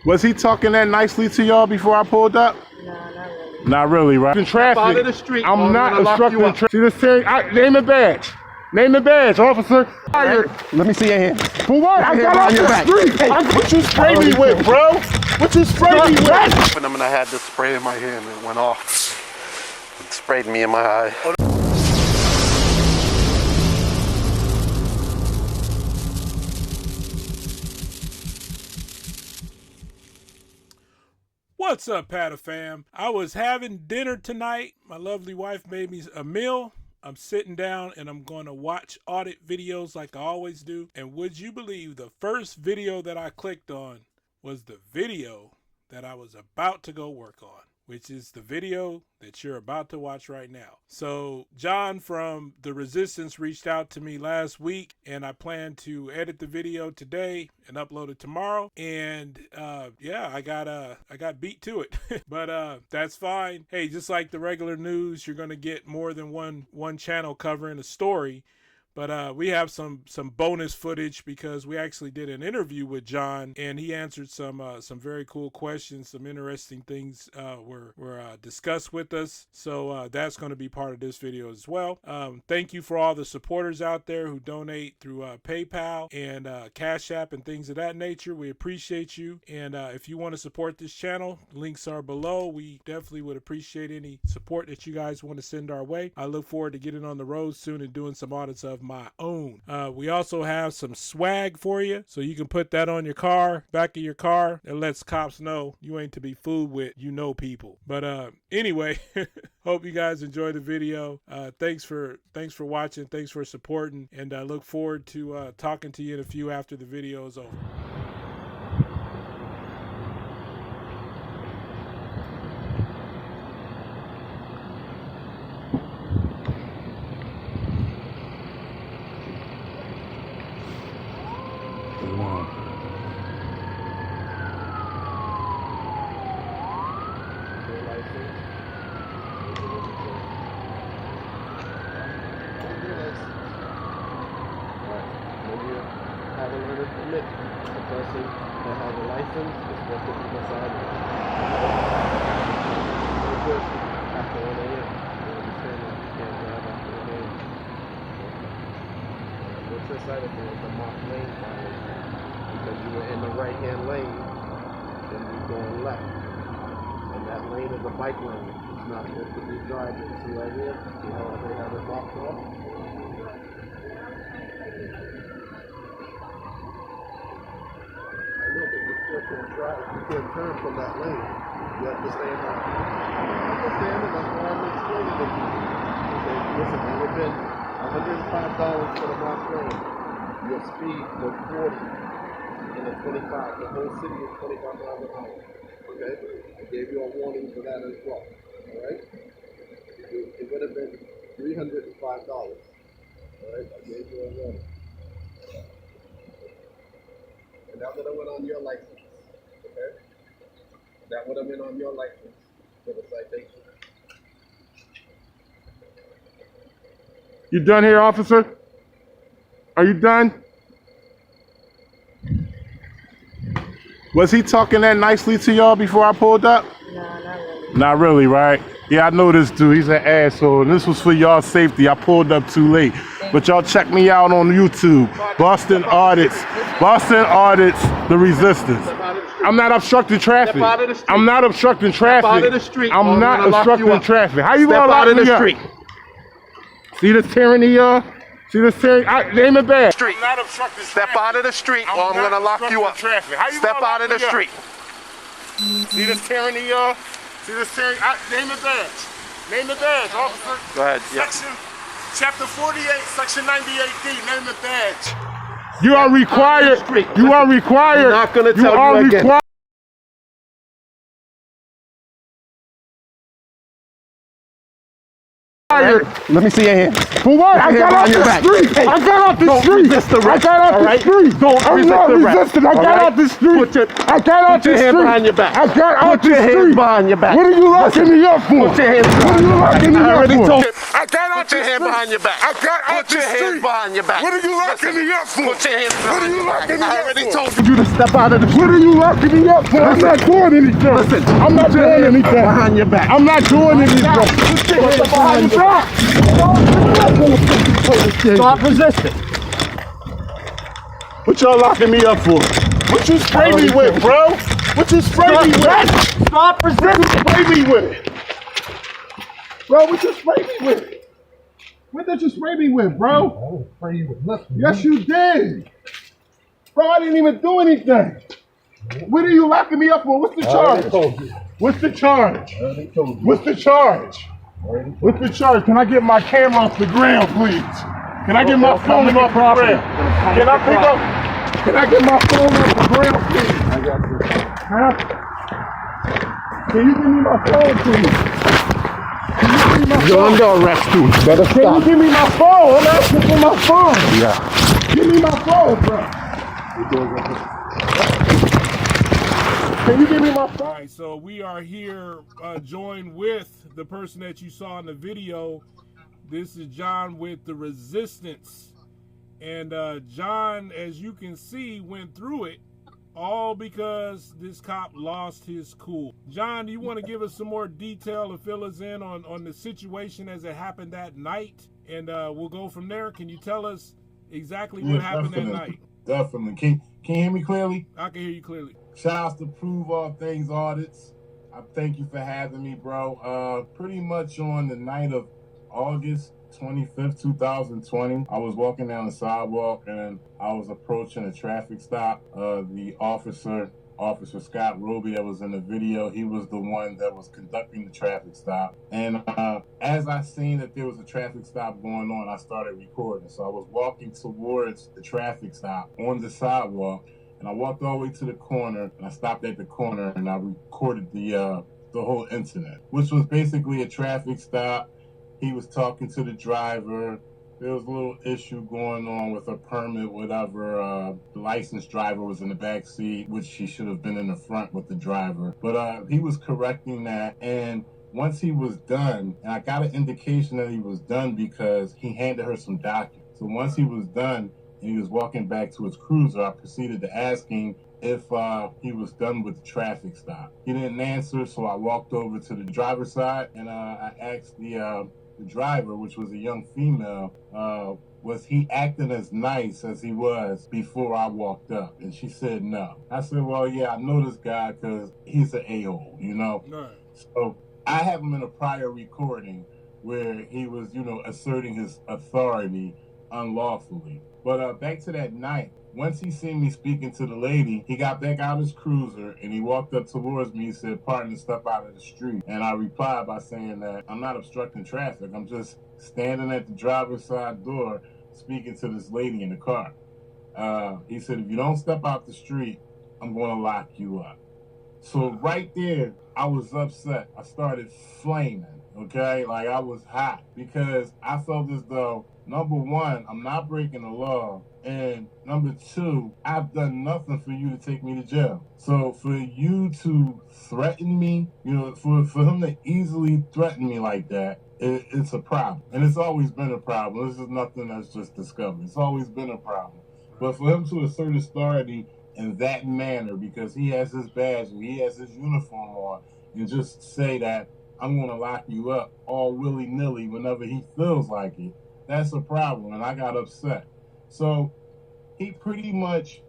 Was he talking that nicely to y'all before I pulled up? No, not really. Not really, right? In traffic. Out of the street. I'm not obstructing traffic. See this thing? Name the badge. Name the badge, officer. Let me see your hand. For what? I got off the street. What you spray me with, bro? What you spray me with? When I had this spray in my hand, it went off. It sprayed me in my eye. What's up, Pata fam? I was having dinner tonight. My lovely wife made me a meal. I'm sitting down and I'm going to watch audit videos like I always do. And would you believe the first video that I clicked on was the video that I was about to go work on, which is the video that you're about to watch right now. So John from The Resistance reached out to me last week, and I plan to edit the video today and upload it tomorrow. And yeah, I got beat to it, but that's fine. Hey, just like the regular news, you're gonna get more than one channel covering a story. But we have some bonus footage because we actually did an interview with John, and he answered some very cool questions. Some interesting things were discussed with us. So that's going to be part of this video as well. Thank you for all the supporters out there who donate through PayPal and Cash App and things of that nature. We appreciate you. And if you want to support this channel, links are below. We definitely would appreciate any support that you guys want to send our way. I look forward to getting on the road soon and doing some audits of my own. We also have some swag for you, so you can put that on your car, back of your car. It lets cops know you ain't to be fooled with, people. But anyway, hope you guys enjoy the video. Thanks for watching, thanks for supporting, and I look forward to talking to you in a few after the video is over. Because you were in the right-hand lane, then you're going left. And that lane is a bike lane. It's not supposed to be driving. See right here? See how they have it blocked off? I know, but you still can't drive. You can't turn from that lane. You have to stay in that. I understand it. That's why I'm explaining it to you. Okay, listen, it would have been $105 for the block lane. Your speed was 40 and a 25. The whole city is 25 miles an hour. Okay? I gave you a warning for that as well. Alright? It would have been $305. Alright? I gave you a warning. And that would have went on your license. Okay? That would have been on your license for the citation. You done here, officer? Are you done? Was he talking that nicely to y'all before I pulled up? No, not really. Not really, right? Yeah, I know this dude. He's an asshole, and this was for y'all safety. I pulled up too late. But y'all check me out on YouTube. Boston Audits. Boston Audits, The Resistance. I'm not obstructing traffic. I'm not obstructing traffic. I'm not obstructing traffic. How you gonna lock me up? See this tyranny, y'all? See this tyranny? Name the badge. Street. Step out of the street or I'm gonna lock you up. Step out of the street. See this tyranny, y'all? See this tyranny? Name the badge. Name the badge, officer. Go ahead. Yeah. Chapter 48, Section 98D. Name the badge. You are required. You are required. I'm not gonna tell you again. fired. Let me see your hand. For what? I got out the street. Hey, I got out the don't street. resist the I arrest, got out all the right? street. Don't I'm resist not the arrest, resisting. I all got right? out the street. I got out Put your the hands street. behind your back. I got out Put the your hands street. behind your back. What are you locking me up for? Put your hands What are behind you your back. locking me I up already for? told you. I got out Put your the hand street. behind your back. I got out Put the your hands street. behind your back. What are you locking me up for? Put your hands What are behind you your back. locking me I up already for? told you to step out of the What are you locking me up for? I'm not doing anything. Listen, I'm not put your doing hands anything. behind your back. I'm not doing anything. Put your hands behind your back. Stop resisting. What y'all locking me up for? What you spray me with, bro? What you spray me with? Stop resisting. Spray me with it. Bro, what you spray me with? What did you spray me with, bro? I didn't spray you with nothing. Yes, you did. Bro, I didn't even do anything. What are you locking me up for? What's the I already charge? told you. What's the charge? I already told you. What's the charge? What's the charge? Can I get my camera off the ground, please? Can I get my phone off the ground? Can I pick up? Can I get my phone off the ground, please? I got you. Huh? Can you give me my phone, please? Can you give me my You're phone? under arrest, too. Better Can you stop. give me my phone? I'm asking for my phone. Yeah. Give me my phone, bro. Can you give me my All phone? right, so we are here joined with the person that you saw in the video. This is John with the Resistance. And John, as you can see, went through it all because this cop lost his cool. John, do you want to give us some more detail and fill us in on the situation as it happened that night? And we'll go from there. Can you tell us exactly what happened that night? Definitely. Can you hear me clearly? I can hear you clearly. Shout out to ProveAllThingsAudits. I thank you for having me, bro. Pretty much on the night of August 25th, 2020, I was walking down the sidewalk and I was approaching a traffic stop. The Officer Scott Roby that was in the video, he was the one that was conducting the traffic stop. And as I seen that there was a traffic stop going on, I started recording. So I was walking towards the traffic stop on the sidewalk, and I walked all the way to the corner, and I stopped at the corner, and I recorded the whole incident, which was basically a traffic stop. He was talking to the driver. There was a little issue going on with a permit, whatever. The licensed driver was in the back seat, which she should have been in the front with the driver. But he was correcting that. And once he was done, and I got an indication that he was done because he handed her some documents. So once he was done and he was walking back to his cruiser, I proceeded to ask him if he was done with the traffic stop. He didn't answer, so I walked over to the driver's side and I asked the driver, which was a young female, was he acting as nice as he was before I walked up? And she said no. I said, well, yeah, I know this guy because he's an a-hole, you know? Right. So I have him in a prior recording where he was, asserting his authority unlawfully. But back to that night, once he seen me speaking to the lady, he got back out his cruiser and he walked up towards me. He said, "Partner, step out of the street." And I replied by saying that I'm not obstructing traffic. I'm just standing at the driver's side door speaking to this lady in the car. He said, "If you don't step out the street, I'm going to lock you up." So right there, I was upset. I started flaming, okay? Like I was hot because I felt as though, number one, I'm not breaking the law. And number two, I've done nothing for you to take me to jail. So for you to threaten me, for him to easily threaten me like that, it's a problem. And it's always been a problem. This is nothing that's just discovered. It's always been a problem. But for him to assert authority in that manner, because he has his badge and he has his uniform on, and just say that I'm going to lock you up all willy-nilly whenever he feels like it, that's a problem. And I got upset. So he pretty much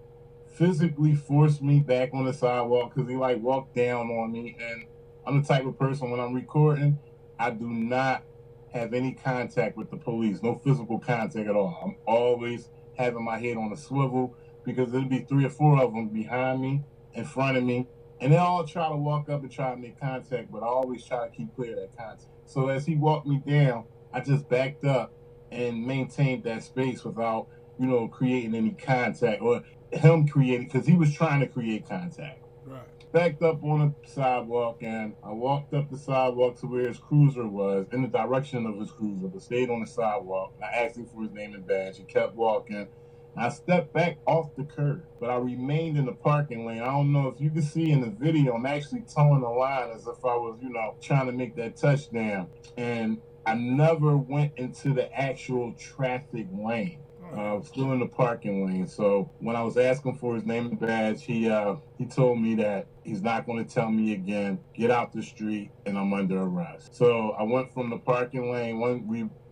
physically forced me back on the sidewalk because he walked down on me. And I'm the type of person, when I'm recording, I do not have any contact with the police, no physical contact at all. I'm always having my head on a swivel because there'll be 3 or 4 of them behind me, in front of me, and they all try to walk up and try to make contact, but I always try to keep clear of that contact. So as he walked me down, I just backed up and maintained that space without creating any contact, or him creating, because he was trying to create contact. Right. Backed up on the sidewalk, and I walked up the sidewalk to where his cruiser was, in the direction of his cruiser, but stayed on the sidewalk. I asked him for his name and badge. He kept walking. I stepped back off the curb, but I remained in the parking lane. I don't know if you can see in the video, I'm actually towing the line as if I was, trying to make that touchdown. And I never went into the actual traffic lane. Still in the parking lane. So when I was asking for his name and badge, he told me that he's not going to tell me again. Get out the street, and I'm under arrest. So I went from the parking lane.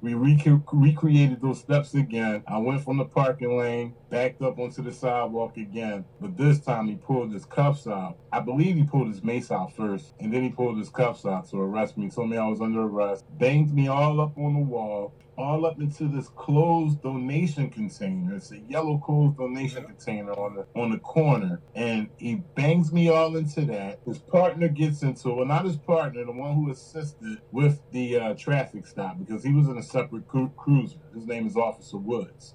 We recreated those steps again. I went from the parking lane, backed up onto the sidewalk again. But this time he pulled his cuffs out. I believe he pulled his mace out first, and then he pulled his cuffs out to arrest me. Told me I was under arrest. Banged me all up on the wall, all up into this closed donation container. It's a yellow closed donation container on the corner. And he bangs me all into that. His partner gets into it. Well, not his partner, the one who assisted with the traffic stop, because he was in a separate cruiser. His name is Officer Woods.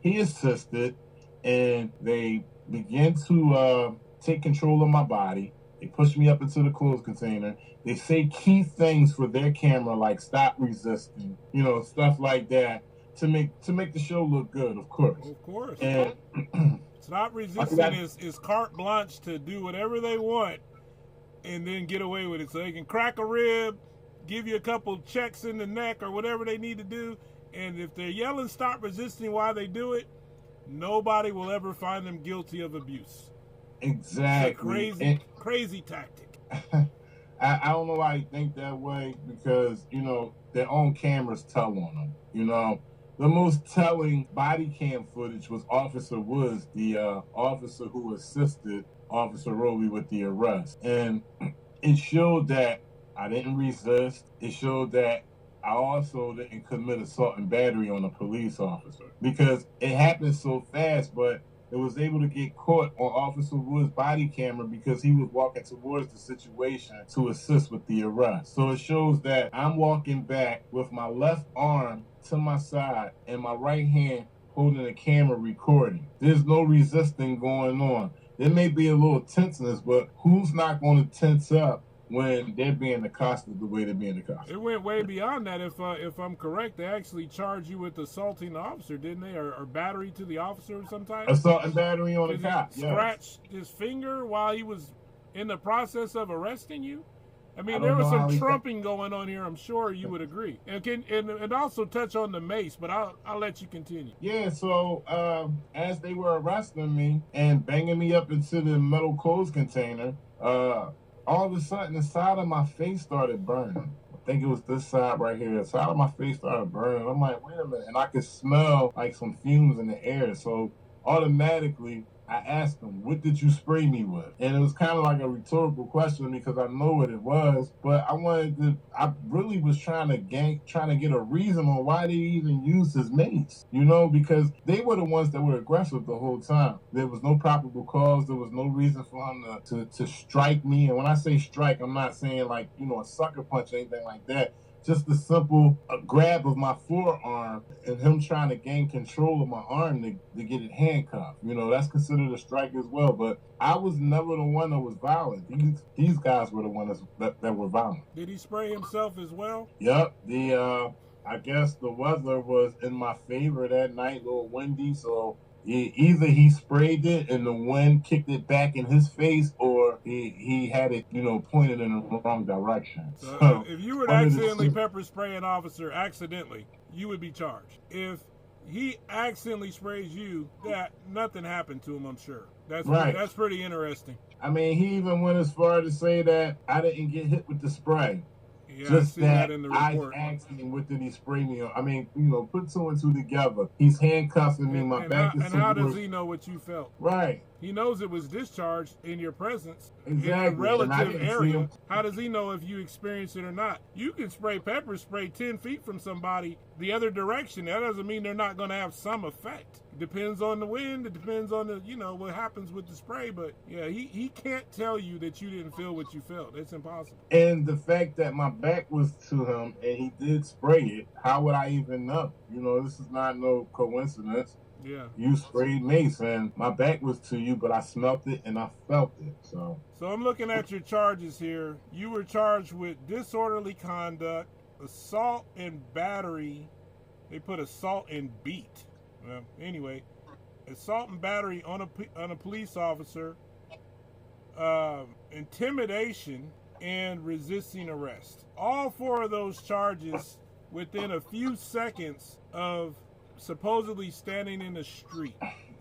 He assisted, and they began to take control of my body. They pushed me up into the closed container. They say key things for their camera, like stop resisting, stuff like that, to make the show look good, of course. Of course. And stop resisting is carte blanche to do whatever they want and then get away with it. So they can crack a rib, give you a couple checks in the neck or whatever they need to do. And if they're yelling stop resisting while they do it, nobody will ever find them guilty of abuse. Exactly. It's a crazy tactic. I don't know why you think that way, because, their own cameras tell on them. The most telling body cam footage was Officer Woods, the officer who assisted Officer Rowley with the arrest. And it showed that I didn't resist. It showed that I also didn't commit assault and battery on a police officer, because it happened so fast, but it was able to get caught on Officer Wood's body camera because he was walking towards the situation to assist with the arrest. So it shows that I'm walking back with my left arm to my side and my right hand holding the camera recording. There's no resisting going on. There may be a little tenseness, but who's not going to tense up when they're being accosted the way they're being accosted? It went way beyond that. If I'm correct, they actually charged you with assaulting the officer, didn't they? Or battery to the officer of some type? Assault and battery on the cop, yes. Scratched his finger while he was in the process of arresting you? I mean, there was some trumping going on here. I'm sure you would agree. And also touch on the mace, but I'll let you continue. Yeah, so as they were arresting me and banging me up into the metal clothes container, all of a sudden the side of my face started burning. I think it was this side right here. The side of my face started burning. I'm like, wait a minute. And I could smell like some fumes in the air. So automatically I asked him, what did you spray me with? And it was kind of like a rhetorical question because I know what it was, but I really was trying to get a reason on why they even used his mace, because they were the ones that were aggressive the whole time. There was no probable cause. There was no reason for him to strike me. And when I say strike, I'm not saying like, a sucker punch or anything like that. Just the simple grab of my forearm and him trying to gain control of my arm to get it handcuffed. That's considered a strike as well. But I was never the one that was violent. These guys were the ones that were violent. Did he spray himself as well? Yep. I guess the weather was in my favor that night, a little windy, so either he sprayed it and the wind kicked it back in his face, or he had it, pointed in the wrong direction. So if you were to accidentally pepper spray an officer accidentally, you would be charged. If he accidentally sprays you, that nothing happened to him, I'm sure. That's right. That's pretty interesting. I mean, he even went as far to say that I didn't get hit with the spray. Yeah, just that in the report. I asked him, what did he spray me on? I mean, put two and two together. He's handcuffing me, my back is... And how does he know what you felt? Right. He knows it was discharged in your presence, exactly. In a relative area. How does he know if you experienced it or not? You can spray pepper spray 10 feet from somebody the other direction. That doesn't mean they're not going to have some effect. It depends on the wind. It depends on the, what happens with the spray. But yeah, he can't tell you that you didn't feel what you felt. It's impossible. And the fact that my back was to him and he did spray it, how would I even know? This is not no coincidence. Yeah. You sprayed mace, and my back was to you, but I smelt it and I felt it. So I'm looking at your charges here. You were charged with disorderly conduct, assault and battery. They put assault and beat. Well, anyway, assault and battery on a police officer, intimidation, and resisting arrest. All four of those charges within a few seconds of supposedly standing in the street.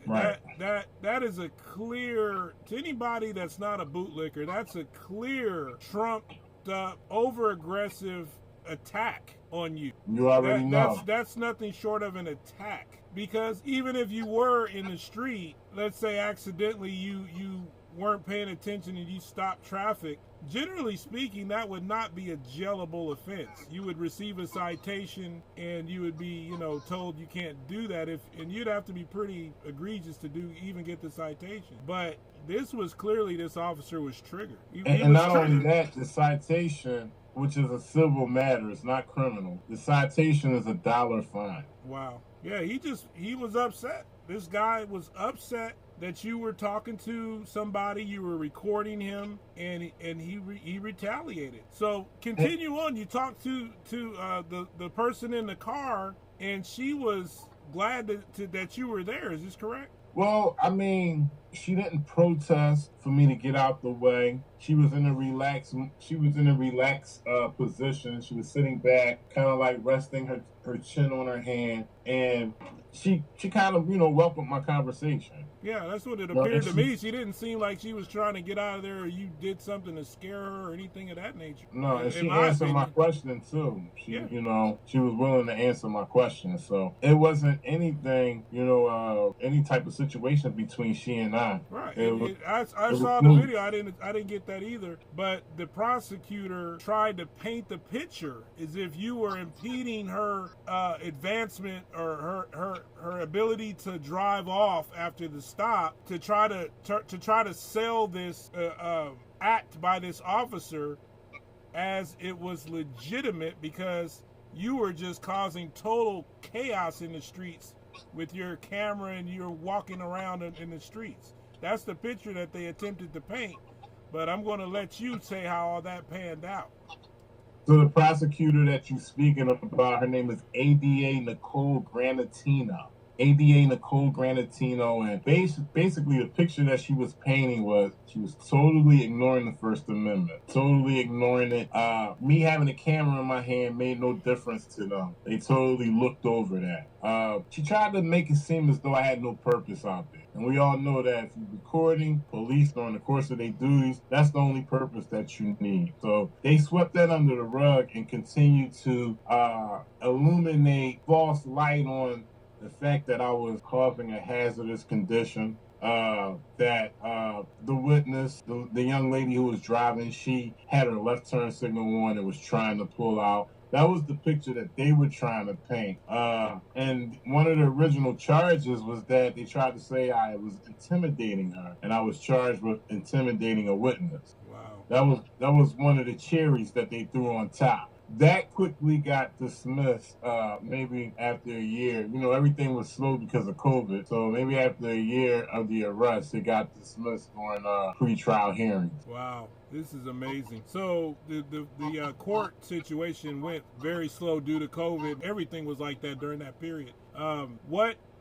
Right. That is a clear, to anybody that's not a bootlicker, that's a clear trumped up, over aggressive attack on you. You already know. That's nothing short of an attack. Because even if you were in the street, let's say accidentally you weren't paying attention and you stopped traffic, generally speaking, that would not be a jailable offense. You would receive a citation and you would be, told you can't do that, and you'd have to be pretty egregious to even get the citation. But this was clearly, this officer was triggered. And not only that, the citation, which is a civil matter, it's not criminal. The citation is $1 fine. Wow. Yeah, he was upset. This guy was upset that you were talking to somebody, you were recording him, and he retaliated. So continue on. You talked to the person in the car, and she was glad that you were there. Is this correct? Well, I mean, she didn't protest for me to get out the way. She was in a relaxed position. She was sitting back, kind of like resting her chin on her hand, and she kind of, welcomed my conversation. Yeah, that's what it appeared to me. She didn't seem like she was trying to get out of there, or you did something to scare her or anything of that nature. No, and she answered my question too. She was willing to answer my question. So it wasn't anything, any type of situation between she and I. Right. I saw the video. I didn't get that either. But the prosecutor tried to paint the picture as if you were impeding her advancement or her ability to drive off after the stop, to try to sell this act by this officer as it was legitimate, because you were just causing total chaos in the streets with your camera and you're walking around in the streets. That's the picture that they attempted to paint, but I'm going to let you say how all that panned out. So the prosecutor that you're speaking about, her name is ADA Nicole Granatino. And basically the picture that she was painting was she was totally ignoring the First Amendment, totally ignoring it. Me having a camera in my hand made no difference to them. They totally looked over that. She tried to make it seem as though I had no purpose out there. And we all know that if you're recording police during the course of their duties, that's the only purpose that you need. So they swept that under the rug and continued to illuminate false light on the fact that I was causing a hazardous condition, that the witness, the young lady who was driving, she had her left turn signal on and was trying to pull out. That was the picture that they were trying to paint. And one of the original charges was that they tried to say I was intimidating her, and I was charged with intimidating a witness. Wow. That was one of the cherries that they threw on top. That quickly got dismissed, maybe after a year. Everything was slow because of COVID. So maybe after a year of the arrest, it got dismissed during pre-trial hearings. Wow. This is amazing. So the court situation went very slow due to COVID. Everything was like that during that period.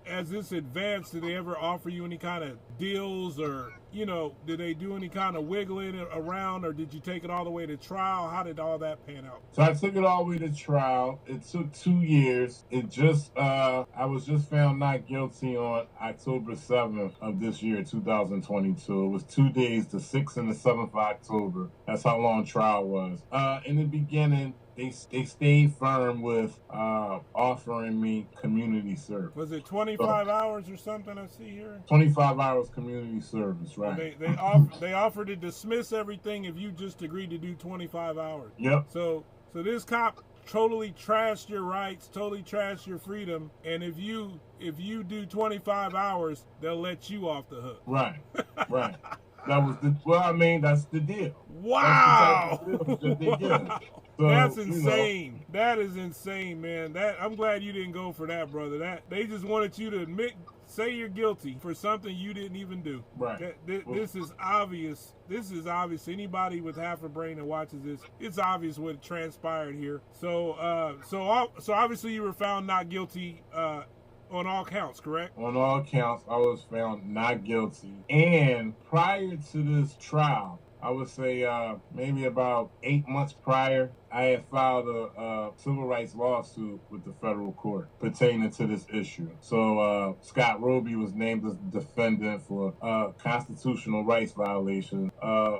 As this advanced, did they ever offer you any kind of deals, or, did they do any kind of wiggling around, or did you take it all the way to trial? How did all that pan out? So I took it all the way to trial. It took 2 years. I was just found not guilty on October 7th of this year, 2022. It was 2 days, the 6th and the 7th of October. That's how long trial was. In the beginning, they stayed firm with offering me community service. Was it 25 hours or something I see here? 25 hours community service, right. They offered to dismiss everything if you just agreed to do 25 hours. Yep. So this cop totally trashed your rights, totally trashed your freedom, and if you do 25 hours, they'll let you off the hook. Right. That's the deal. Wow. That's the type of deal that they give. So, that's insane. That is insane, man. I'm glad you didn't go for that, brother. They just wanted you to admit say you're guilty for something you didn't even do. Right. This is obvious. This is obvious. Anybody with half a brain that watches this, it's obvious what transpired here. So, so obviously you were found not guilty on all counts, correct? On all counts, I was found not guilty. And prior to this trial, I would say maybe about 8 months prior, I had filed a civil rights lawsuit with the federal court pertaining to this issue. So Scott Roby was named as the defendant for constitutional rights violation.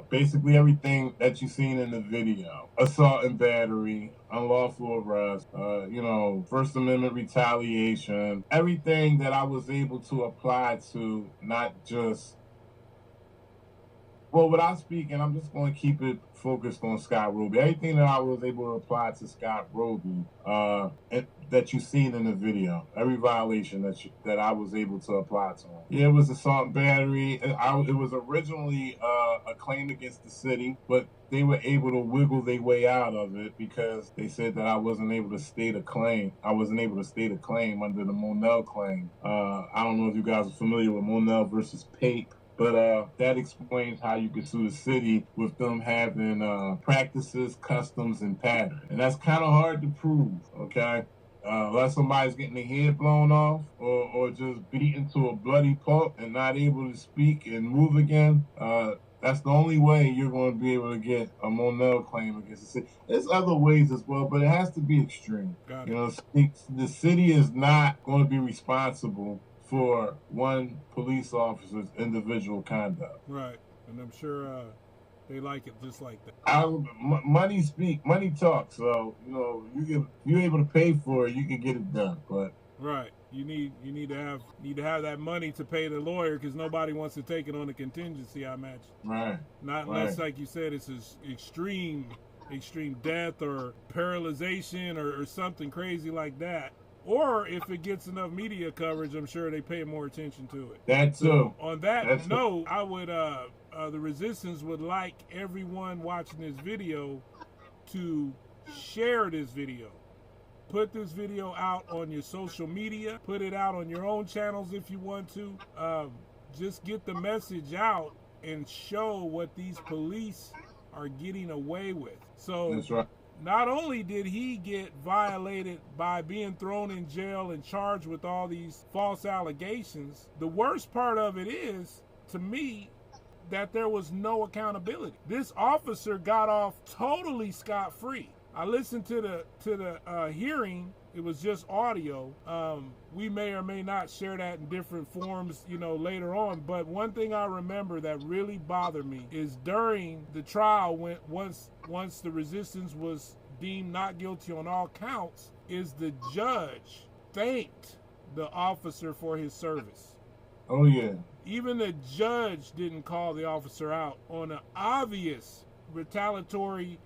Basically everything that you've seen in the video: assault and battery, unlawful arrest, First Amendment retaliation, everything that I was able to apply to, not just. Well, without speaking, I'm just going to keep it focused on Scott Roby. Everything that I was able to apply to Scott Roby, that you've seen in the video, every violation that I was able to apply to him. Yeah, it was assault and battery. It was originally a claim against the city, but they were able to wiggle their way out of it because they said that I wasn't able to state a claim. I wasn't able to state a claim under the Monell claim. I don't know if you guys are familiar with Monell versus Pape. But that explains how you could sue the city with them having practices, customs, and patterns. And that's kind of hard to prove, okay? Unless somebody's getting their head blown off or just beaten to a bloody pulp and not able to speak and move again, that's the only way you're going to be able to get a Monell claim against the city. There's other ways as well, but it has to be extreme. The city is not going to be responsible for one police officer's individual conduct. Right, and I'm sure they like it just like that. Money talks. So you're able to pay for it, you can get it done. But right, you need to have that money to pay the lawyer because nobody wants to take it on a contingency, I imagine. Right. Not unless, like you said, it's extreme death or paralyzation or something crazy like that. Or if it gets enough media coverage, I'm sure they pay more attention to it. That's so. On that note, I would, the Resistance would like everyone watching this video to share this video. Put this video out on your social media. Put it out on your own channels if you want to. Just get the message out and show what these police are getting away with. So. That's right. Not only did he get violated by being thrown in jail and charged with all these false allegations, the worst part of it is, to me, that there was no accountability. This officer got off totally scot-free. I listened to the hearing. It was just audio. We may or may not share that in different forms, later on. But one thing I remember that really bothered me is during the trial, once the Resistance was deemed not guilty on all counts, is the judge thanked the officer for his service. Oh yeah. Even the judge didn't call the officer out on an obvious retaliatory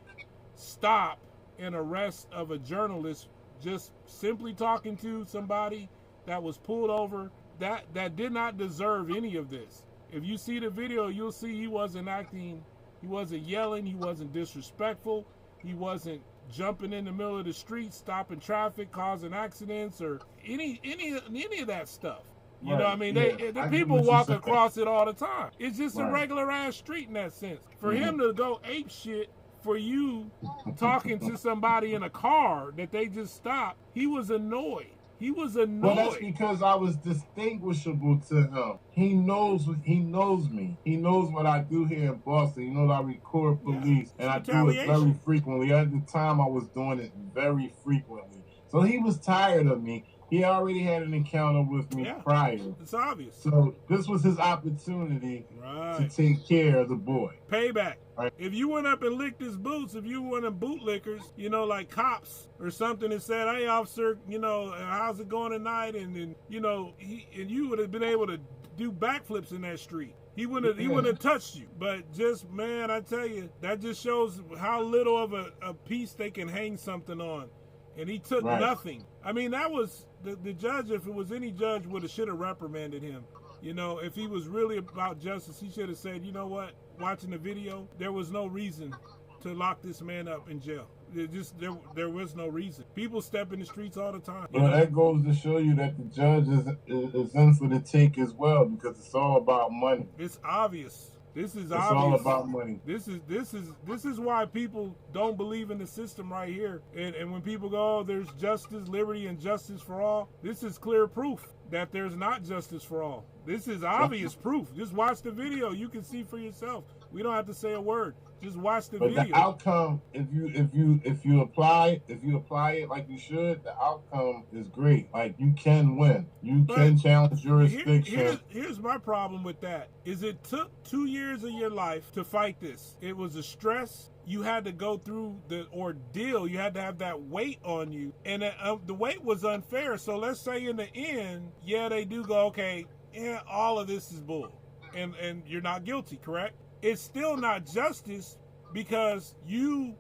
stop and arrest of a journalist just simply talking to somebody that was pulled over that did not deserve any of this. If you see the video, you'll see he wasn't yelling, he wasn't disrespectful, he wasn't jumping in the middle of the street, stopping traffic, causing accidents, or any of that stuff. You know what I mean? The people walk across it all the time. It's just a regular ass street in that sense. For him to go ape shit for you talking to somebody in a car that they just stopped, he was annoyed. Well, that's because I was distinguishable to him. He knows me. He knows what I do here in Boston. He knows I record police, and I do it very frequently. At the time, I was doing it very frequently. So he was tired of me. He already had an encounter with me prior. It's obvious. So this was his opportunity to take care of the boy. Payback. Right. If you went up and licked his boots, if you were one of bootlickers, like cops or something, and said, "Hey, officer, how's it going tonight?" And you would have been able to do backflips in that street. He wouldn't have touched you. But just, man, I tell you, that just shows how little of a piece they can hang something on. And he took nothing. I mean, that was the judge. If it was any judge, should have reprimanded him. If he was really about justice, he should have said, you know what? Watching the video, there was no reason to lock this man up in jail. There was no reason. People step in the streets all the time. But that goes to show you that the judge is in for the take as well, because it's all about money. It's obvious. This is It's obvious. all about money. This is why people don't believe in the system right here. And when people go, oh, there's justice, liberty, and justice for all, this is clear proof that there's not justice for all. This is obvious proof. Just watch the video. You can see for yourself. We don't have to say a word. Just watch the video. But the outcome, if you apply it like you should, the outcome is great. Like, you can win. You can challenge jurisdiction. Here's my problem with that. Is it took 2 years of your life to fight this. It was a stress. You had to go through the ordeal. You had to have that weight on you. And the weight was unfair. So let's say in the end, yeah, they do go, okay, yeah, all of this is bull. And you're not guilty, correct? It's still not justice because you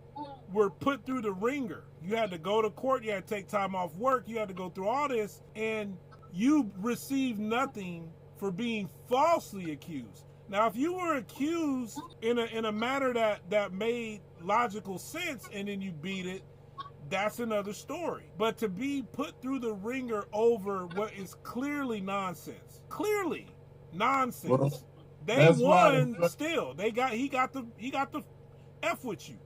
were put through the ringer. You had to go to court. You had to take time off work. You had to go through all this. And you received nothing for being falsely accused. Now, if you were accused in a manner that made logical sense and then you beat it, that's another story. But to be put through the ringer over what is clearly nonsense. Clearly nonsense. Well, they won still. He got the F with you.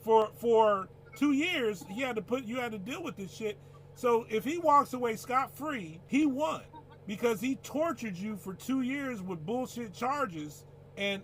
For 2 years, you had to deal with this shit. So if he walks away scot-free, he won. Because he tortured you for 2 years with bullshit charges, and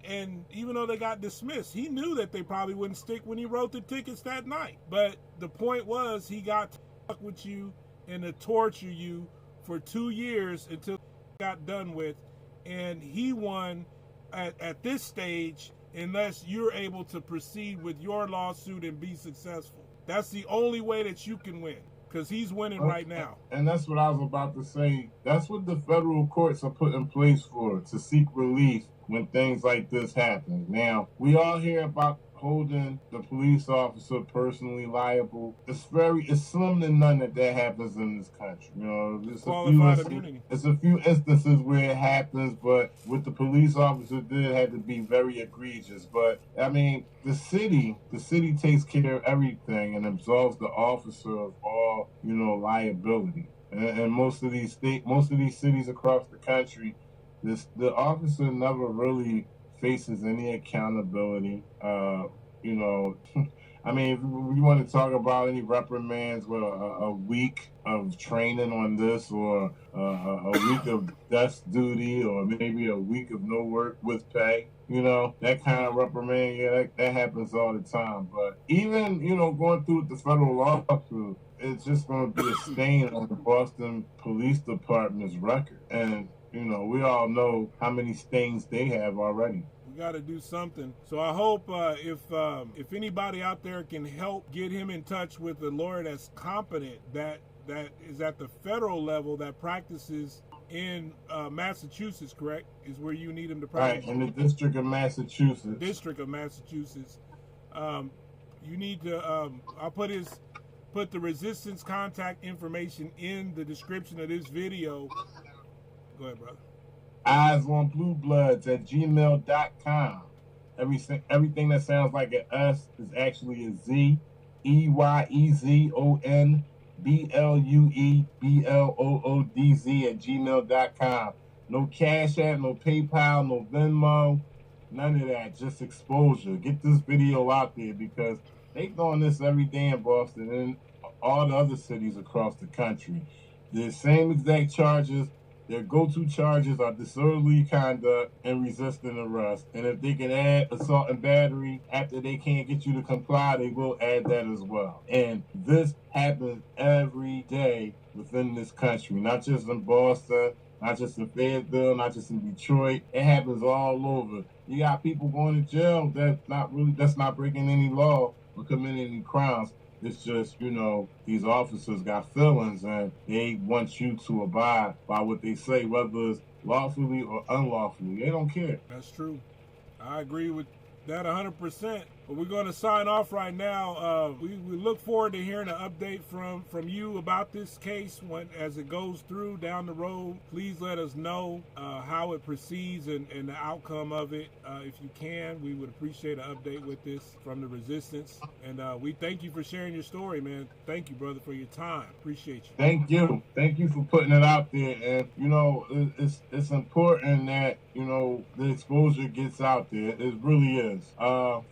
even though they got dismissed, he knew that they probably wouldn't stick when he wrote the tickets that night. But the point was, he got to fuck with you and to torture you for 2 years until he got done with, and he won at this stage unless you're able to proceed with your lawsuit and be successful. That's the only way that you can win. Because he's winning right now. And that's what I was about to say. That's what the federal courts are put in place for, to seek relief when things like this happen. Now, we all hear about holding the police officer personally liable. It's slim to none that happens in this country. You know, it's a few instances where it happens, but what the police officer did had to be very egregious. But I mean, the city takes care of everything and absolves the officer of all, liability. And most of these cities across the country, the officer never really faces any accountability. I mean, if you want to talk about any reprimands, a week of training on this, or a week of desk duty, or maybe a week of no work with pay, that kind of reprimand, yeah, that happens all the time. But even, going through the federal lawsuit, it's just going to be a stain on the Boston Police Department's record. And, we all know how many stains they have already. Got to do something. So I hope if anybody out there can help get him in touch with a lawyer that's competent, that is at the federal level, that practices in Massachusetts, correct? Is where you need him to practice. Right, in the District of Massachusetts. You need to. I'll put the resistance contact information in the description of this video. Go ahead, brother. eyesonbluebloods@gmail.com. Everything that sounds like an S is actually a Z. EYEZONBLUEBLOODZ@gmail.com. No Cash App, no PayPal, no Venmo, none of that. Just exposure. Get this video out there, because they doing this every day in Boston and all the other cities across the country. The same exact charges. Their go-to charges are disorderly conduct and resisting arrest. And if they can add assault and battery after they can't get you to comply, they will add that as well. And this happens every day within this country, not just in Boston, not just in Fayetteville, not just in Detroit. It happens all over. You got people going to jail that's not breaking any law or committing any crimes. It's just, these officers got feelings and they want you to abide by what they say, whether it's lawfully or unlawfully. They don't care. That's true. I agree with that 100%. But we're going to sign off right now. We look forward to hearing an update from you about this case as it goes through down the road. Please let us know how it proceeds and the outcome of it. If you can, we would appreciate an update with this from the resistance. And we thank you for sharing your story, man. Thank you, brother, for your time. Appreciate you. Thank you. Thank you for putting it out there. And, you know, it's important that, you know, the exposure gets out there. It really is.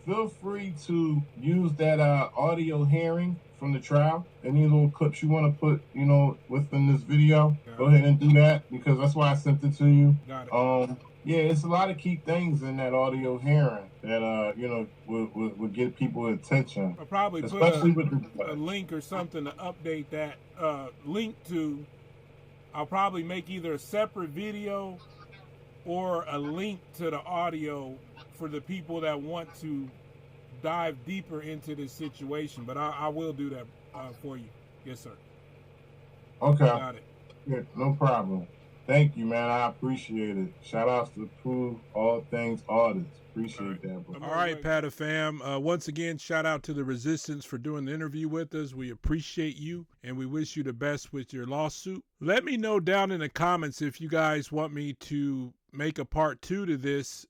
Feel free to use that audio hearing from the trial. Any little clips you want to put, you know, within this video, go ahead and do that, because that's why I sent it to you. Got it. Yeah, it's a lot of key things in that audio hearing that, you know, will get people attention. I'll probably put a link or something to update that link to. I'll probably make either a separate video or a link to the audio for the people that want to dive deeper into this situation. But I will do that for you. Yes, sir. Okay. Got it. Yeah, no problem. Thank you, man. I appreciate it. Shout outs to ProveAllThingsAudits. Appreciate that, bro. All right, Pata fam. Once again, shout out to the Resistance for doing the interview with us. We appreciate you, and we wish you the best with your lawsuit. Let me know down in the comments if you guys want me to make a part 2 to this,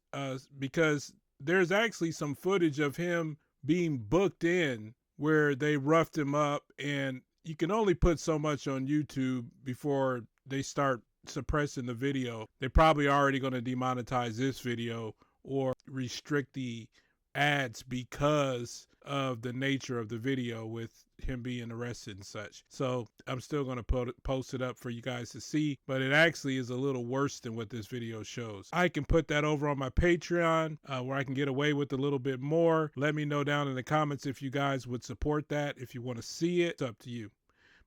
because there's actually some footage of him being booked in where they roughed him up, and you can only put so much on YouTube before they start suppressing the video. They're probably already going to demonetize this video or restrict the ads because of the nature of the video with him being arrested and such. So I'm still going to post it up for you guys to see, but it actually is a little worse than what this video shows. I can put that over on my Patreon where I can get away with a little bit more. Let me know down in the comments if you guys would support that. If you want to see it, it's up to you.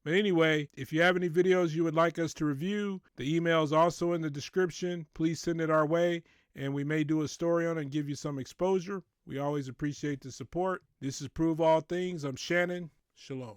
But anyway, if you have any videos you would like us to review, the email is also in the description. Please send it our way, and we may do a story on it and give you some exposure. We always appreciate the support. This is Prove All Things. I'm Shannon. Shalom.